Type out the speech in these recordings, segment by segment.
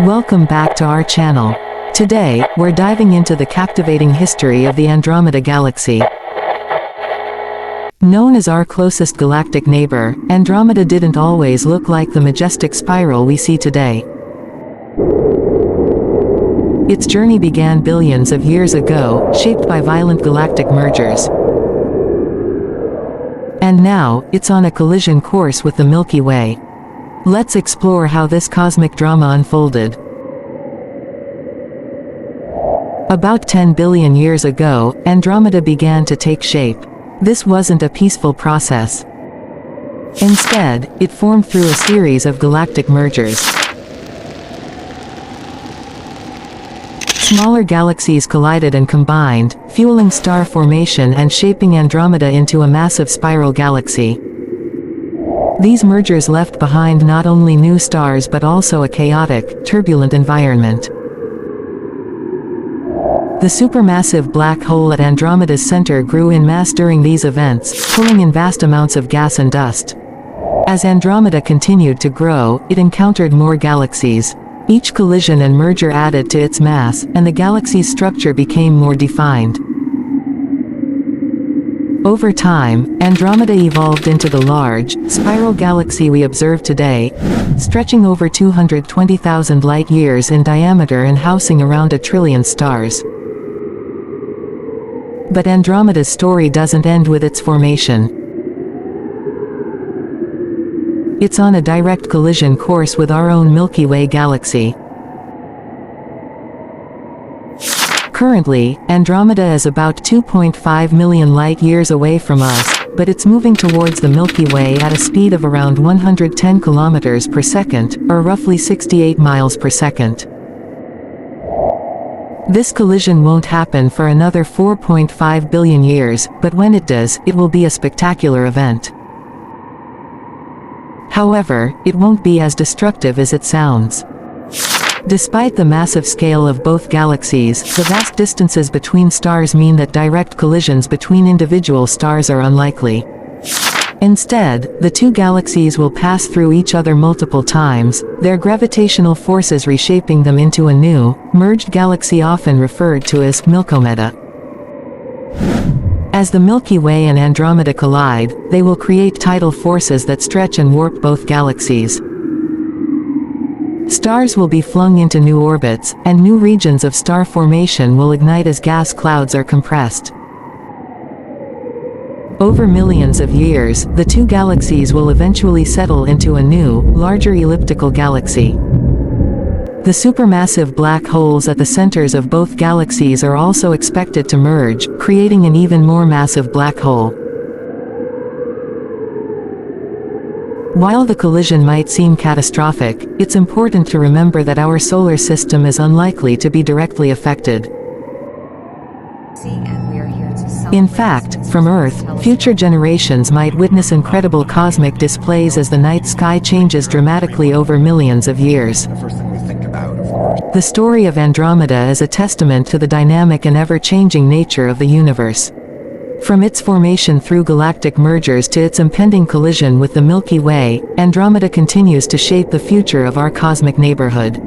Welcome back to our channel. Today, we're diving into the captivating history of the Andromeda Galaxy. Known as our closest galactic neighbor, Andromeda didn't always look like the majestic spiral we see today. Its journey began billions of years ago, shaped by violent galactic mergers. And now, it's on a collision course with the Milky Way. Let's explore how this cosmic drama unfolded. About 10 billion years ago, Andromeda began to take shape. This wasn't a peaceful process. Instead, it formed through a series of galactic mergers. Smaller galaxies collided and combined, fueling star formation and shaping Andromeda into a massive spiral galaxy. These mergers left behind not only new stars but also a chaotic, turbulent environment. The supermassive black hole at Andromeda's center grew in mass during these events, pulling in vast amounts of gas and dust. As Andromeda continued to grow, it encountered more galaxies. Each collision and merger added to its mass, and the galaxy's structure became more defined. Over time, Andromeda evolved into the large, spiral galaxy we observe today, stretching over 220,000 light-years in diameter and housing around 1 trillion stars. But Andromeda's story doesn't end with its formation. It's on a direct collision course with our own Milky Way galaxy. Currently, Andromeda is about 2.5 million light-years away from us, but it's moving towards the Milky Way at a speed of around 110 kilometers per second, or roughly 68 miles per second. This collision won't happen for another 4.5 billion years, but when it does, it will be a spectacular event. However, it won't be as destructive as it sounds. Despite the massive scale of both galaxies, the vast distances between stars mean that direct collisions between individual stars are unlikely. Instead, the two galaxies will pass through each other multiple times, their gravitational forces reshaping them into a new, merged galaxy often referred to as Milkomeda. As the Milky Way and Andromeda collide, they will create tidal forces that stretch and warp both galaxies. Stars will be flung into new orbits, and new regions of star formation will ignite as gas clouds are compressed. Over millions of years, the two galaxies will eventually settle into a new, larger elliptical galaxy. The supermassive black holes at the centers of both galaxies are also expected to merge, creating an even more massive black hole. While the collision might seem catastrophic, it's important to remember that our solar system is unlikely to be directly affected. In fact, from Earth, future generations might witness incredible cosmic displays as the night sky changes dramatically over millions of years. The story of Andromeda is a testament to the dynamic and ever-changing nature of the universe. From its formation through galactic mergers to its impending collision with the Milky Way, Andromeda continues to shape the future of our cosmic neighborhood.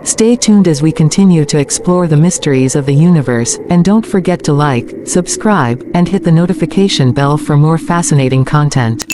Stay tuned as we continue to explore the mysteries of the universe, and don't forget to like, subscribe, and hit the notification bell for more fascinating content.